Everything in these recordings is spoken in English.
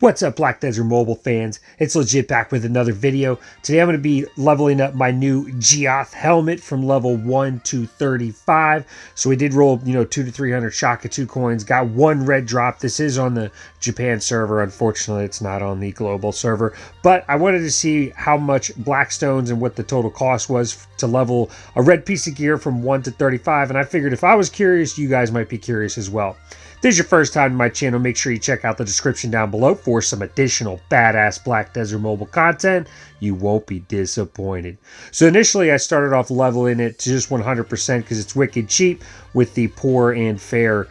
What's up, Black Desert Mobile fans? It's Legit back with another video. Today I'm going to be leveling up my new Giath Helmet from level 1 to 35. So we did roll, 2 to 300 Shaka 2 coins. Got one red drop. This is on the Japan server. Unfortunately, it's not on the global server. But I wanted to see how much Blackstones and what the total cost was to level a red piece of gear from 1 to 35. And I figured if I was curious, you guys might be curious as well. If this is your first time to my channel, make sure you check out the description down below for some additional badass Black Desert Mobile content. You won't be disappointed. So initially I started off leveling it to just 100% because it's wicked cheap with the poor and fair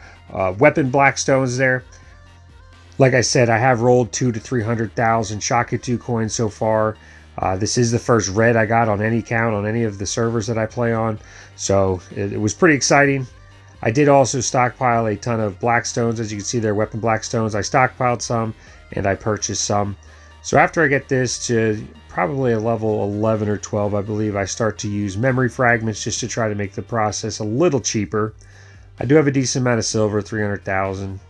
weapon Blackstones there. Like I said, I have rolled 2 to 300,000 Shaka 2 coins so far. This is the first red I got on any count on any of the servers that I play on. So it was pretty exciting. I did also stockpile a ton of Blackstones. As you can see, they're weapon Blackstones. I stockpiled some and I purchased some. So after I get this to probably a level 11 or 12, I believe, I start to use memory fragments just to try to make the process a little cheaper. I do have a decent amount of silver, 300,000.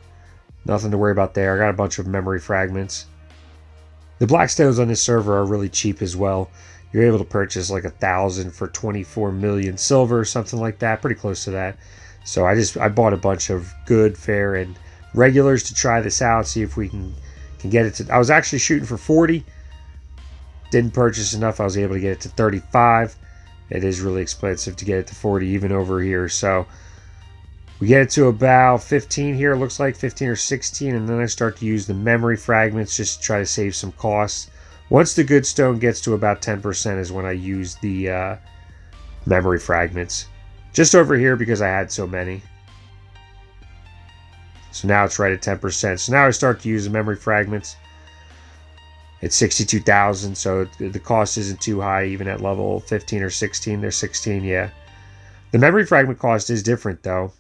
Nothing to worry about there. I got a bunch of memory fragments. The Blackstones on this server are really cheap as well. You're able to purchase like 1,000 for 24 million silver, something like that. Pretty close to that. So I bought a bunch of good, fair, and regulars to try this out, see if we can get it to... I was actually shooting for 40. Didn't purchase enough. I was able to get it to 35. It is really expensive to get it to 40, even over here. So we get it to about 15 here. It looks like 15 or 16. And then I start to use the memory fragments just to try to save some costs. Once the good stone gets to about 10% is when I use the memory fragments. Just over here because I had so many. So now it's right at 10%. So now I start to use the memory fragments. It's 62,000, so the cost isn't too high even at level 15 or 16. They're 16, yeah. The memory fragment cost is different though.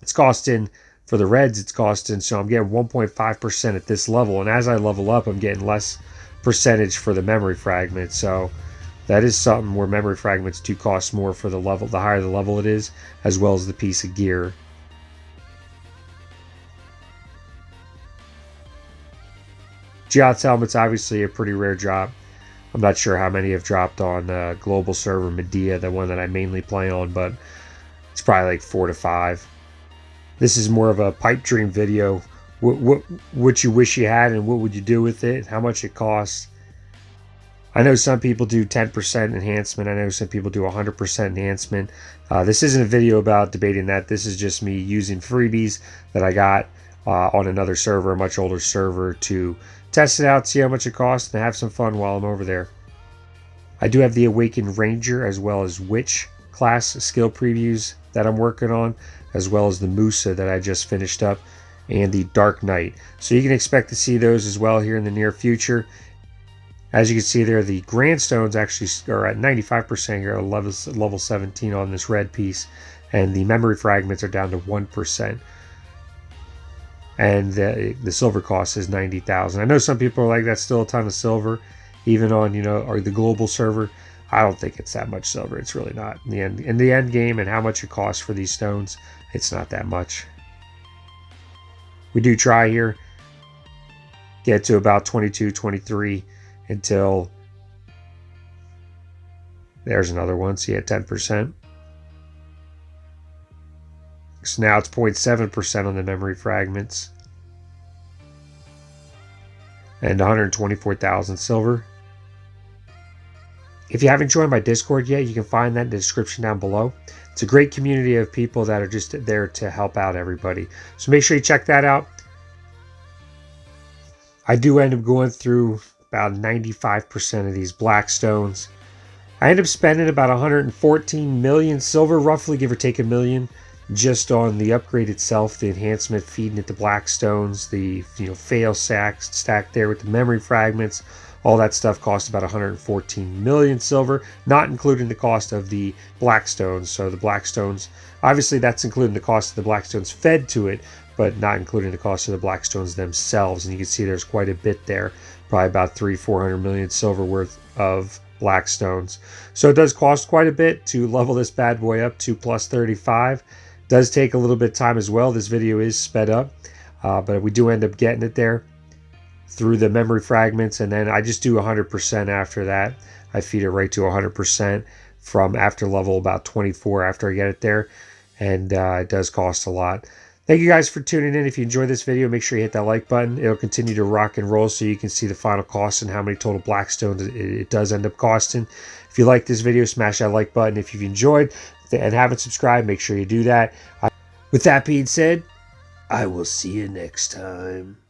It's costing, for the reds it's costing, so I'm getting 1.5% at this level. And as I level up, I'm getting less percentage for the memory fragment. So that is something where memory fragments do cost more for the level, the higher the level it is, as well as the piece of gear. Giath Helmet's obviously a pretty rare drop. I'm not sure how many have dropped on global server Medea, the one that I mainly play on, but it's probably like 4 to 5. This is more of a pipe dream video. What you wish you had and what would you do with it, how much it costs. I know some people do 10% enhancement. I know some people do 100% enhancement. This isn't a video about debating that. This is just me using freebies that I got on another server, a much older server, to test it out, see how much it costs, and have some fun while I'm over there. I do have the Awakened Ranger as well as Witch class skill previews that I'm working on, as well as the Musa that I just finished up, and the Dark Knight. So you can expect to see those as well here in the near future. As you can see there, the Grandstones actually are at 95% here, level 17 on this red piece, and the memory fragments are down to 1%. And the silver cost is 90,000. I know some people are like, that's still a ton of silver, even on or the global server. I don't think it's that much silver. It's really not. In the end game and how much it costs for these stones, it's not that much. We do try here, get to about 22, 23. Until there's another one, so you had 10%. So now it's 0.7% on the memory fragments. And 124,000 silver. If you haven't joined my Discord yet, you can find that in the description down below. It's a great community of people that are just there to help out everybody. So make sure you check that out. I do end up going through about 95% of these Blackstones. I end up spending about 114 million silver, roughly, give or take $1 million, just on the upgrade itself, the enhancement, feeding it the Blackstones, the fail stack there with the memory fragments. All that stuff cost about 114 million silver, not including the cost of the Blackstones. So the Blackstones, obviously that's including the cost of the Blackstones fed to it, but not including the cost of the Blackstones themselves. And you can see there's quite a bit there, probably about 300-400 million silver worth of Blackstones. So it does cost quite a bit to level this bad boy up to plus 35. Does take a little bit of time as well. This video is sped up, but we do end up getting it there. through the memory fragments, and then I just do 100% after that. I feed it right to 100% from after level about 24 after I get it there, and it does cost a lot. Thank you guys for tuning in. If you enjoyed this video, make sure you hit that like button. It'll continue to rock and roll so you can see the final cost and how many total Blackstones it does end up costing. If you like this video, smash that like button. If you've enjoyed and haven't subscribed, make sure you do that. With that being said, I will see you next time.